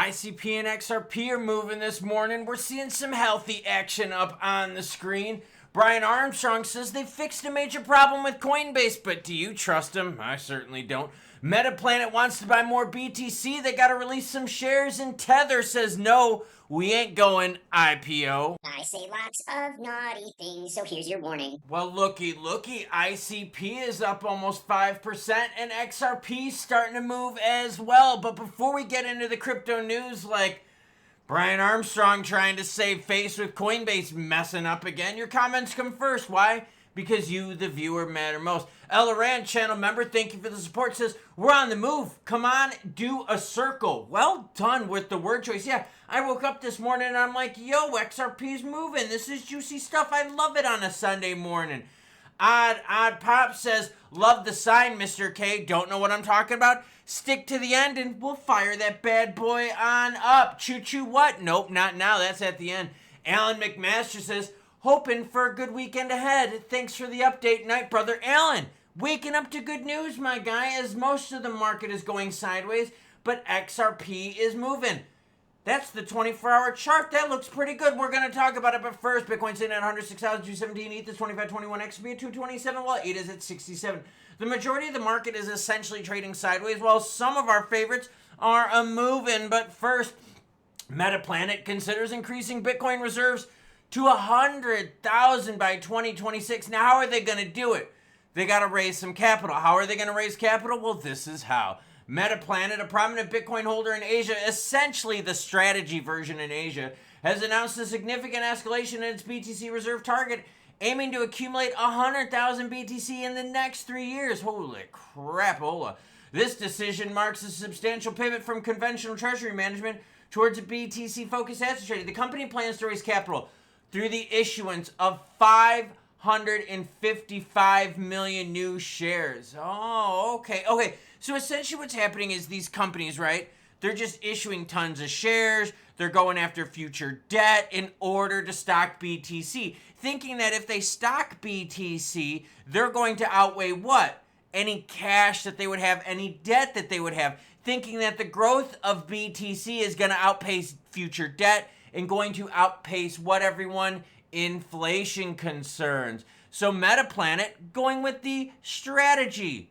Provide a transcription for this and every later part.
ICP and XRP are moving this morning. We're seeing some healthy action up on the screen. Brian Armstrong says they fixed a major problem with Coinbase, but do you trust him? I certainly don't. Metaplanet wants to buy more BTC. They got to release some shares, and Tether says no, we ain't going IPO. I say lots of naughty things, so here's your warning. Well, looky, ICP is up almost 5%, and XRP's starting to move as well. But before we get into the crypto news, like Brian Armstrong trying to save face with Coinbase messing up again, your comments come first. Why? Because you, the viewer, matter most. Ella Rand, channel member, thank you for the support, says, we're on the move. Come on, do a circle. Well done with the word choice. Yeah, I woke up this morning and I'm like, yo, XRP's moving. This is juicy stuff. I love it on a Sunday morning. Odd Pop says, love the sign, Mr. K. Don't know what I'm talking about? Stick to the end and we'll fire that bad boy on up. Choo-choo what? Nope, not now. That's at the end. Alan McMaster says, hoping for a good weekend ahead. Thanks for the update, night brother. Alan, waking up to good news, my guy, as most of the market is going sideways, but XRP is moving. That's the 24-hour chart. That looks pretty good. We're going to talk about it, but first, Bitcoin sitting at 106,217, ETH is 2521, XRP at 227, while ETH is at 67. The majority of the market is essentially trading sideways, while some of our favorites are moving. But first, Metaplanet considers increasing Bitcoin reserves to 100,000 by 2026. Now, how are they going to do it? They got to raise some capital. How are they going to raise capital? Well, this is how. Metaplanet, a prominent Bitcoin holder in Asia, essentially the strategy version in Asia, has announced a significant escalation in its BTC reserve target, aiming to accumulate 100,000 BTC in the next 3 years. Holy crapola. This decision marks a substantial pivot from conventional treasury management towards a BTC-focused asset trading. The company plans to raise capital through the issuance of 555 million new shares. Oh, okay. So essentially what's happening is these companies, right? They're just issuing tons of shares. They're going after future debt in order to stock BTC, thinking that if they stock BTC, they're going to outweigh what? Any cash that they would have, any debt that they would have, thinking that the growth of BTC is going to outpace future debt and going to outpace what, everyone? Inflation concerns. So Metaplanet going with the strategy.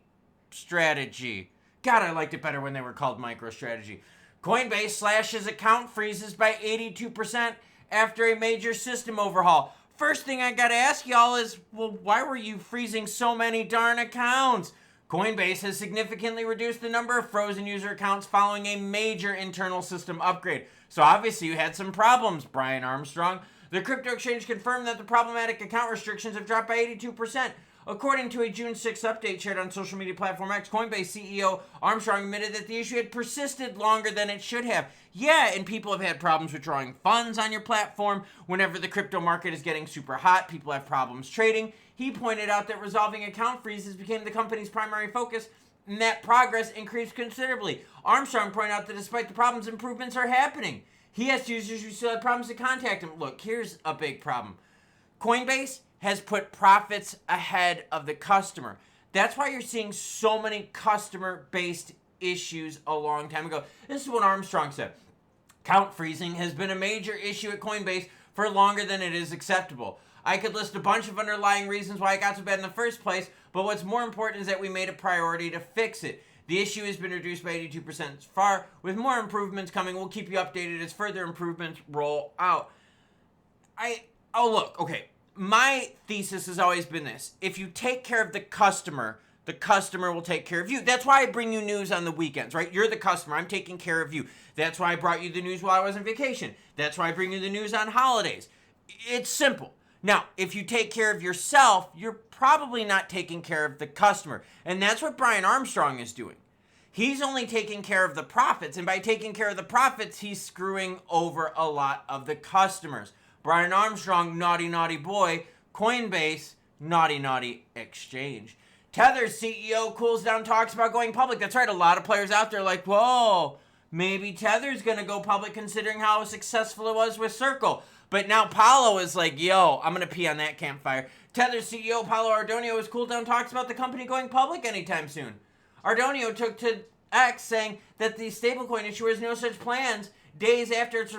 God, I liked it better when they were called MicroStrategy. Coinbase slashes account freezes by 82% after a major system overhaul. First thing I gotta ask y'all is, well, why were you freezing so many darn accounts? Coinbase has significantly reduced the number of frozen user accounts following a major internal system upgrade. So obviously you had some problems, Brian Armstrong. The crypto exchange confirmed that the problematic account restrictions have dropped by 82%. According to a June 6th update shared on social media platform X, Coinbase CEO Armstrong admitted that the issue had persisted longer than it should have. Yeah, and people have had problems withdrawing funds on your platform. Whenever the crypto market is getting super hot, people have problems trading. He pointed out that resolving account freezes became the company's primary focus, and that progress increased considerably. Armstrong pointed out that despite the problems, improvements are happening. He has users who still have problems to contact him. Look, here's a big problem. Coinbase has put profits ahead of the customer. That's why you're seeing so many customer-based issues a long time ago. This is what Armstrong said. Account freezing has been a major issue at Coinbase for longer than it is acceptable. I could list a bunch of underlying reasons why it got so bad in the first place, but what's more important is that we made a priority to fix it. The issue has been reduced by 82% so far. With more improvements coming, we'll keep you updated as further improvements roll out. Look, okay. My thesis has always been this. If you take care of the customer will take care of you. That's why I bring you news on the weekends, right? You're the customer. I'm taking care of you. That's why I brought you the news while I was on vacation. That's why I bring you the news on holidays. It's simple. Now, if you take care of yourself, you're probably not taking care of the customer. And that's what Brian Armstrong is doing. He's only taking care of the profits. And by taking care of the profits, he's screwing over a lot of the customers. Brian Armstrong, naughty, naughty boy. Coinbase, naughty, naughty exchange. Tether's CEO cools down talks about going public. That's right, a lot of players out there are like, whoa, maybe Tether's going to go public considering how successful it was with Circle. But now Paulo is like, yo, I'm going to pee on that campfire. Tether's CEO Paulo Ardonio has cooled down talks about the company going public anytime soon. Ardonio took to X saying that the stablecoin issuer has no such plans days after its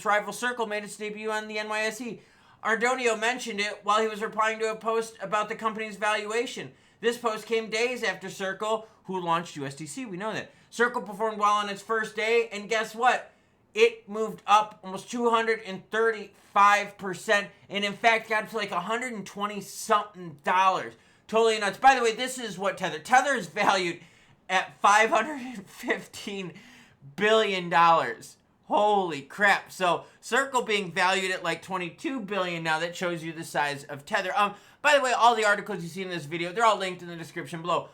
rival Circle made its debut on the NYSE. Ardonio mentioned it while he was replying to a post about the company's valuation. This post came days after Circle, who launched USDC. We know that. Circle performed well on its first day, and guess what? It moved up almost 235%, and in fact got to like $120-something. Totally nuts. By the way, this is what Tether is valued at $515 billion. Holy crap. So Circle being valued at like $22 billion now, that shows you the size of Tether. By the way, all the articles you see in this video, they're all linked in the description below.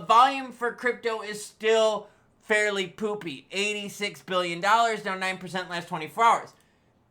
Volume for crypto is still fairly poopy. $86 billion, down 9% last 24 hours.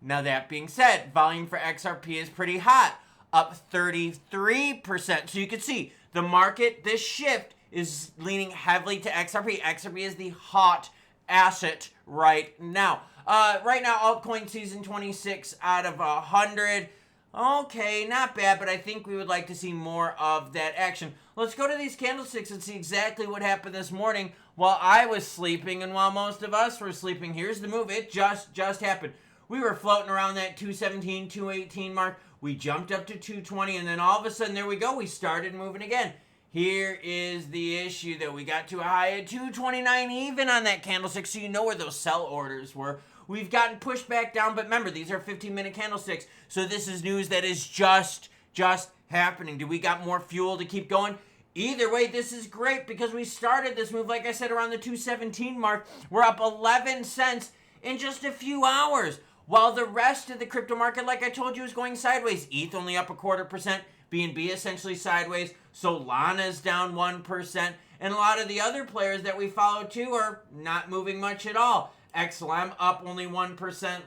Now that being said, volume for XRP is pretty hot, up 33%. So you can see the market, this shift is leaning heavily to XRP. XRP is the hot asset right now. Right now, altcoin season 26 out of 100. Okay, not bad, but I think we would like to see more of that action. Let's go to these candlesticks and see exactly what happened this morning while I was sleeping and while most of us were sleeping. Here's the move. It just happened. We were floating around that 217, 218 mark. We jumped up to 220, and then all of a sudden, there we go. We started moving again. Here is the issue, though. We got to a high at 229 even on that candlestick, so you know where those sell orders were. We've gotten pushed back down, but remember, these are 15-minute candlesticks, so this is news that is just happening. Do we got more fuel to keep going? Either way, this is great because we started this move, like I said, around the 217 mark. We're up 11 cents in just a few hours, while the rest of the crypto market, like I told you, is going sideways. ETH only up 0.25%, BNB essentially sideways, Solana's down 1%, and a lot of the other players that we follow too are not moving much at all. XLM up only 1%,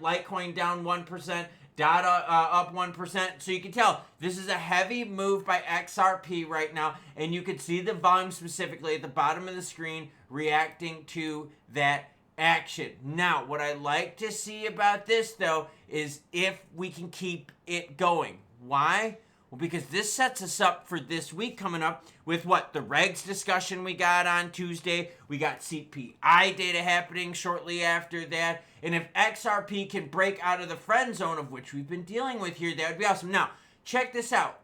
Litecoin down 1%, Data up 1%. So you can tell this is a heavy move by XRP right now, and you can see the volume specifically at the bottom of the screen reacting to that action. Now, what I like to see about this though is if we can keep it going. Why? Well, because this sets us up for this week coming up with what? The regs discussion we got on Tuesday. We got CPI data happening shortly after that. And if XRP can break out of the friend zone of which we've been dealing with here, that would be awesome. Now, check this out.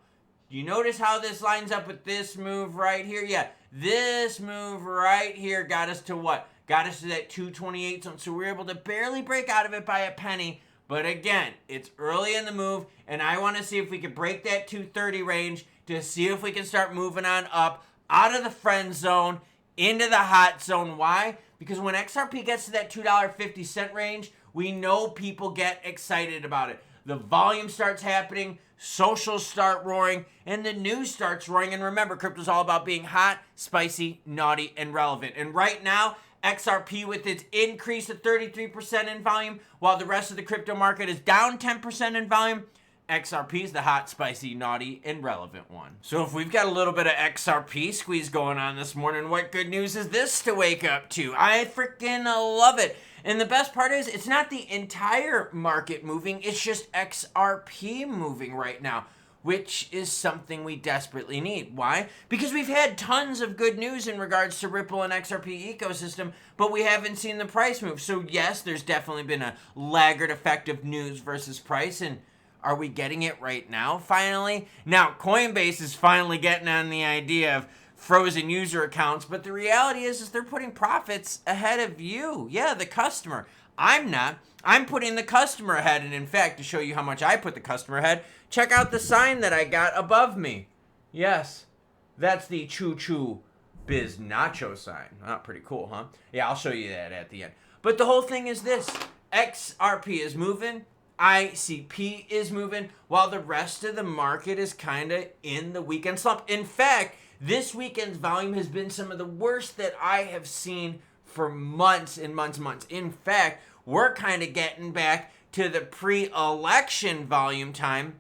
You notice how this lines up with this move right here? Yeah, this move right here got us to what? Got us to that 228 zone. So we were able to barely break out of it by a penny. But again, it's early in the move, and I want to see if we can break that 230 range to see if we can start moving on up out of the friend zone into the hot zone. Why? Because when XRP gets to that $2.50 range, we know people get excited about it. The volume starts happening, socials start roaring, and the news starts roaring. And remember, crypto's all about being hot, spicy, naughty, and relevant. And right now, XRP with its increase of 33% in volume, while the rest of the crypto market is down 10% in volume, XRP is the hot, spicy, naughty, and relevant one. So if we've got a little bit of XRP squeeze going on this morning, what good news is this to wake up to? I freaking love it. And the best part is, it's not the entire market moving, it's just XRP moving right now, which is something we desperately need. Why? Because we've had tons of good news in regards to Ripple and XRP ecosystem, but we haven't seen the price move. So yes, there's definitely been a laggard effect of news versus price, and are we getting it right now, finally? Now, Coinbase is finally getting on the idea of frozen user accounts, but the reality is they're putting profits ahead of you. Yeah, the customer. I'm not. I'm putting the customer ahead, and in fact, to show you how much I put the customer ahead, check out the sign that I got above me. Yes, that's the Choo Choo Biz Nacho sign. Not pretty cool, huh? Yeah, I'll show you that at the end. But the whole thing is this. XRP is moving. ICP is moving, while the rest of the market is kind of in the weekend slump. In fact, this weekend's volume has been some of the worst that I have seen for months and months and months. In fact, we're kind of getting back to the pre-election volume time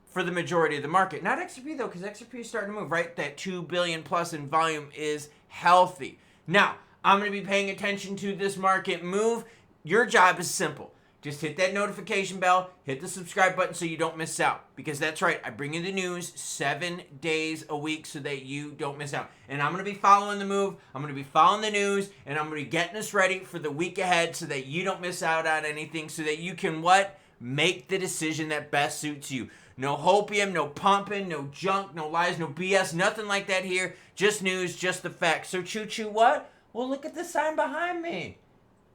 for the majority of the market. Not XRP though, because XRP is starting to move, right? That 2 billion plus in volume is healthy. Now, I'm going to be paying attention to this market move. Your job is simple. Just hit that notification bell, hit the subscribe button so you don't miss out. Because that's right, I bring you the news 7 days a week so that you don't miss out. And I'm going to be following the move, I'm going to be following the news, and I'm going to be getting us ready for the week ahead so that you don't miss out on anything, so that you can what? Make the decision that best suits you. No hopium, no pumping, no junk, no lies, no BS, nothing like that here. Just news, just the facts. So choo-choo what? Well, look at the sign behind me.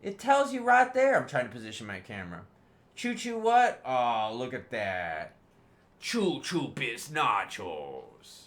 It tells you right there. I'm trying to position my camera. Choo-choo what? Oh, look at that. Choo-choo bis nachos.